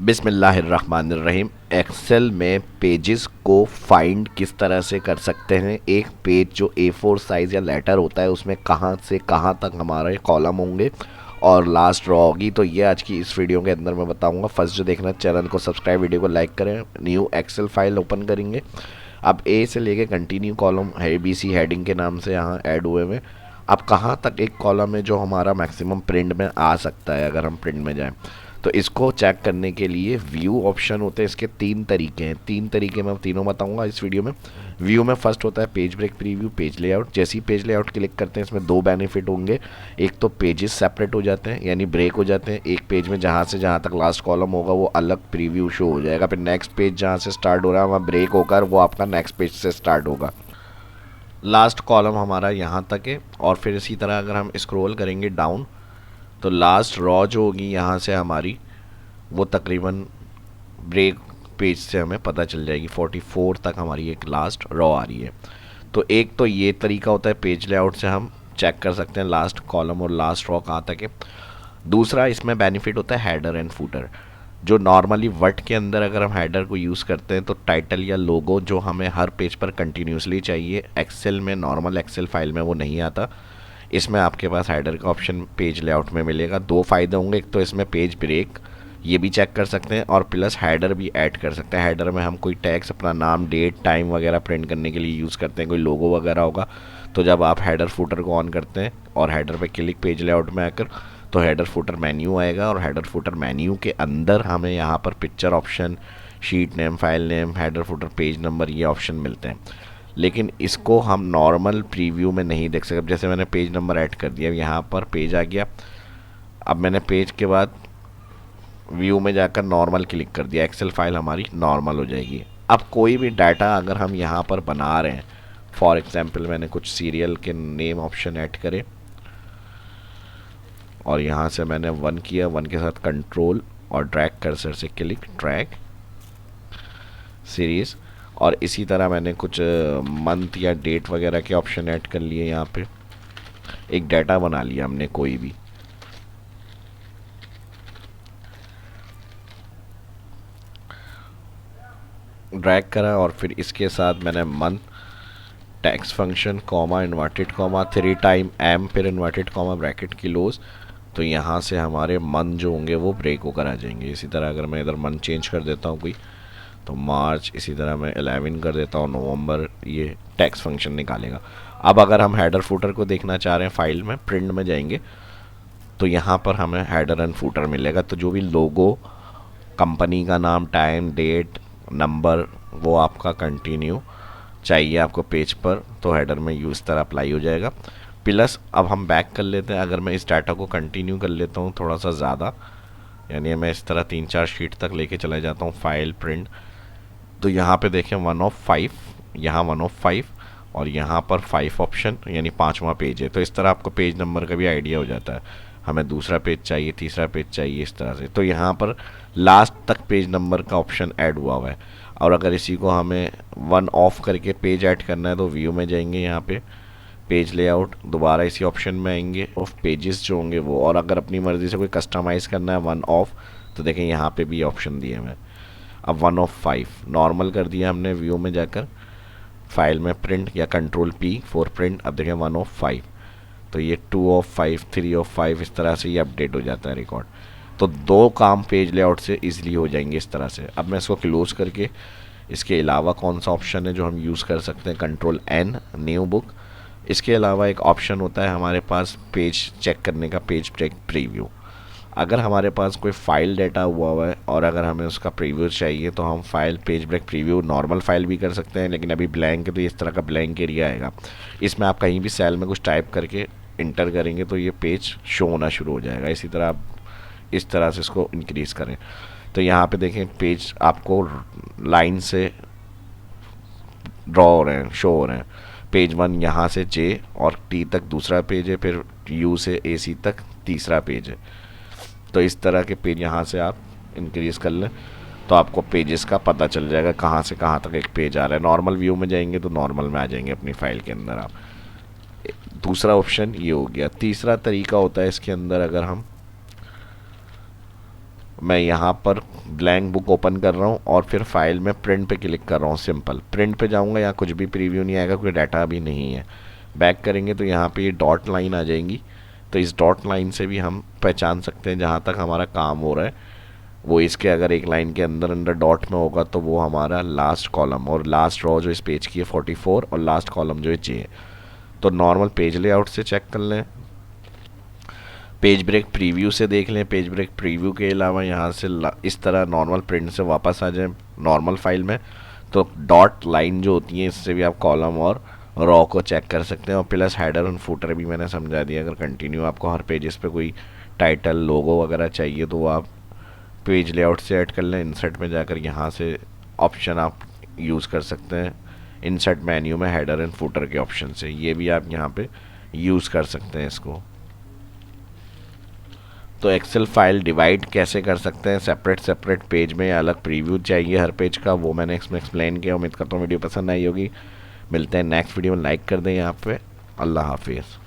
बिस्मिल्लाहिर्रहमानिर्रहीम। एक्सेल में पेजेस को फाइंड किस तरह से कर सकते हैं। एक पेज जो A4 साइज़ या लेटर होता है उसमें कहाँ से कहाँ तक हमारे कॉलम होंगे और लास्ट रो होगी, तो ये आज की इस वीडियो के अंदर मैं बताऊंगा। फर्स्ट जो देखना, चैनल को सब्सक्राइब, वीडियो को लाइक करें। न्यू एक्सेल फाइल ओपन करेंगे। अब ए से लेके कंटिन्यू कॉलम है ABC हेडिंग के नाम से यहाँ ऐड हुए हुए। अब कहाँ तक एक कॉलम है जो हमारा मैक्सिमम प्रिंट में आ सकता है अगर हम प्रिंट में जाएं, तो इसको चेक करने के लिए व्यू ऑप्शन होते हैं। इसके तीन तरीके हैं, तीन तरीके मैं तीनों बताऊंगा इस वीडियो में। व्यू में फर्स्ट होता है page break preview, page layout. जैसे ही पेज लेआउट क्लिक करते हैं इसमें दो बेनिफिट होंगे। एक तो पेजेस सेपरेट हो जाते हैं यानी ब्रेक हो जाते हैं। एक पेज में जहाँ से जहाँ तक लास्ट कॉलम होगा वो अलग प्रीव्यू शो हो जाएगा, फिर नेक्स्ट पेज जहाँ से स्टार्ट हो रहा है वहाँ ब्रेक होकर वो आपका नेक्स्ट पेज से स्टार्ट होगा। लास्ट कॉलम हमारा यहाँ तक है। और फिर इसी तरह अगर हम स्क्रॉल करेंगे डाउन तो लास्ट रॉ जो होगी यहाँ से हमारी वो तकरीबन ब्रेक पेज से हमें पता चल जाएगी। 44 तक हमारी एक लास्ट रॉ आ रही है। तो एक तो ये तरीका होता है, पेज लेआउट से हम चेक कर सकते हैं लास्ट कॉलम और लास्ट रॉ कहाँ तक है। दूसरा इसमें बेनिफिट होता है हेडर एंड फूटर। जो नॉर्मली वर्ड के अंदर अगर हम हेडर को यूज़ करते हैं तो टाइटल या लोगो जो हमें हर पेज पर कंटिन्यूसली चाहिए, एक्सेल में, नॉर्मल एक्सेल फाइल में वो नहीं आता। इसमें आपके पास हेडर का ऑप्शन पेज लेआउट में मिलेगा। दो फ़ायदे होंगे, एक तो इसमें पेज ब्रेक ये भी चेक कर सकते हैं और प्लस हेडर भी ऐड कर सकते हैं। हेडर में हम कोई टैग्स, अपना नाम, डेट, टाइम वगैरह प्रिंट करने के लिए यूज़ करते हैं, कोई लोगो वगैरह होगा। तो जब आप हेडर फुटर को ऑन करते हैं और हेडर पे क्लिक पेज लेआउट में आकर, तो हेडर फुटर मेन्यू आएगा और हेडर फुटर मेन्यू के अंदर हमें यहाँ पर picture option, sheet name, file name, header footer, page number, ये ऑप्शन मिलते हैं। लेकिन इसको हम नॉर्मल प्रीव्यू में नहीं देख सकते। जैसे मैंने पेज नंबर ऐड कर दिया, यहाँ पर पेज आ गया। अब मैंने पेज के बाद व्यू में जाकर नॉर्मल क्लिक कर दिया, एक्सेल फाइल हमारी नॉर्मल हो जाएगी। अब कोई भी डाटा अगर हम यहाँ पर बना रहे हैं, फॉर एग्जांपल मैंने कुछ सीरियल के नेम ऑप्शन ऐड करे और यहाँ से मैंने 1 किया, 1 के साथ कंट्रोल और ड्रैग कर्सर से क्लिक, ड्रैग सीरीज़। और इसी तरह मैंने कुछ मंथ या डेट वगैरह के ऑप्शन ऐड कर लिए। यहाँ पे एक डाटा बना लिया हमने कोई भी, ड्रैग करा और फिर इसके साथ मैंने month, text function, comma, inverted comma, 3 time M, फिर इन्वर्टेड कॉमा, ब्रैकेट क्लोज। तो यहाँ से हमारे मंथ जो होंगे वो ब्रेक होकर आ जाएंगे। इसी तरह अगर मैं इधर मंथ चेंज कर देता हूँ कोई, तो मार्च, इसी तरह मैं 11 कर देता हूँ, नवंबर, ये टैक्स फंक्शन निकालेगा। अब अगर हम हेडर फुटर को देखना चाह रहे हैं, फाइल में प्रिंट में जाएंगे तो यहाँ पर हमें हेडर एंड फुटर मिलेगा। तो जो भी लोगो, कंपनी का नाम, टाइम, डेट, नंबर, वो आपका कंटिन्यू चाहिए आपको पेज पर, तो हेडर में इस तरह अप्लाई हो जाएगा। प्लस अब हम बैक कर लेते हैं। अगर मैं इस डाटा को कंटिन्यू कर लेता हूँ थोड़ा सा ज़्यादा, यानी मैं इस तरह 3-4 शीट तक लेके चला जाता हूँ, फाइल, प्रिंट, तो यहाँ पे देखें 1 ऑफ 5, यहाँ 1 ऑफ 5 और यहाँ पर 5 ऑप्शन, यानी 5वां पेज है। तो इस तरह आपको पेज नंबर का भी आइडिया हो जाता है। हमें दूसरा पेज चाहिए, तीसरा पेज चाहिए, इस तरह से। तो यहाँ पर लास्ट तक पेज नंबर का ऑप्शन ऐड हुआ हुआ है। और अगर इसी को हमें 1 ऑफ करके पेज ऐड करना है तो व्यू में जाएंगे, यहाँ पे पेज लेआउट, दोबारा इसी ऑप्शन में आएंगे, ऑफ पेजेस जो होंगे वो। और अगर अपनी मर्ज़ी से कोई कस्टमाइज़ करना है 1 ऑफ, तो देखें यहाँ पे भी ऑप्शन दिए हैं। अब 1 ऑफ 5 नॉर्मल कर दिया हमने व्यू में जाकर, फाइल में प्रिंट या कंट्रोल P फॉर प्रिंट। अब देखें 1 ऑफ 5, तो ये 2 ऑफ 5, 3 ऑफ 5, इस तरह से ये अपडेट हो जाता है रिकॉर्ड। तो दो काम पेज लेआउट से इजीली हो जाएंगे इस तरह से। अब मैं इसको क्लोज करके, इसके अलावा कौन सा ऑप्शन है जो हम यूज़ कर सकते हैं, कंट्रोल N, न्यू बुक। इसके अलावा एक ऑप्शन होता है हमारे पास पेज चेक करने का, पेज ब्रेक प्रीव्यू। अगर हमारे पास कोई फाइल डाटा हुआ है और अगर हमें उसका प्रीव्यू चाहिए तो हम file page break preview normal file भी कर सकते हैं, लेकिन अभी ब्लैंक है तो इस तरह का ब्लैंक एरिया आएगा। इसमें आप कहीं भी सेल में कुछ टाइप करके इंटर करेंगे तो ये पेज शो होना शुरू हो जाएगा। इसी तरह आप इस तरह से इसको इंक्रीज़ करें तो यहाँ पे देखें पेज आपको लाइन से ड्रॉ हो रहे हैं, शो हो रहे हैं। पेज 1 यहाँ से J और T तक दूसरा पेज है, फिर U से AC तक तीसरा पेज है। तो इस तरह के पेज यहाँ से आप इंक्रीज़ कर लें तो आपको पेजेस का पता चल जाएगा कहाँ से कहाँ तक एक पेज आ रहा है। नॉर्मल व्यू में जाएंगे तो नॉर्मल में आ जाएंगे अपनी फाइल के अंदर आप। दूसरा ऑप्शन ये हो गया। तीसरा तरीका होता है इसके अंदर, अगर हम मैं यहाँ पर ब्लैंक बुक ओपन कर रहा हूँ और फिर फाइल में प्रिंट पे क्लिक कर रहा हूँ। सिंपल प्रिंट पे जाऊँगा, यहाँ कुछ भी प्रीव्यू नहीं आएगा, कोई डाटा अभी नहीं है। बैक करेंगे तो यहाँ पे ये डॉट लाइन आ जाएंगी। तो इस डॉट लाइन से भी हम पहचान सकते हैं जहाँ तक हमारा काम हो रहा है वो इसके अगर एक लाइन के अंदर अंदर डॉट में होगा तो वो हमारा लास्ट कॉलम और लास्ट रो जो इस पेज की है 44 और लास्ट कॉलम जो है J है। तो नॉर्मल पेज लेआउट से चेक कर लें, पेज ब्रेक प्रीव्यू से देख लें। पेज ब्रेक प्रीव्यू के अलावा यहाँ से इस तरह नॉर्मल प्रिंट से वापस आ जाए नॉर्मल फाइल में, तो डॉट लाइन जो होती है इससे भी आप कॉलम और रॉ को चेक कर सकते हैं। और प्लस हेडर और फुटर भी मैंने समझा दिया। अगर कंटिन्यू आपको हर पेजेस पे कोई टाइटल लोगो वगैरह चाहिए तो वो आप पेज लेआउट से ऐड कर लें। इंसर्ट में जाकर यहाँ से ऑप्शन आप यूज़ कर सकते हैं, इंसर्ट मेन्यू में हेडर एंड फुटर के ऑप्शन से, ये भी आप यहाँ पे यूज़ कर सकते हैं इसको। तो एक्सेल फाइल डिवाइड कैसे कर सकते हैं सेपरेट सेपरेट पेज में, अलग प्रीव्यू चाहिए हर पेज का, वो मैंने इसमें एक्सप्लेन किया। उम्मीद करता हूँ वीडियो पसंद आई होगी। मिलते हैं नेक्स्ट वीडियो में, लाइक कर दें यहाँ पे। अल्लाह हाफिज़।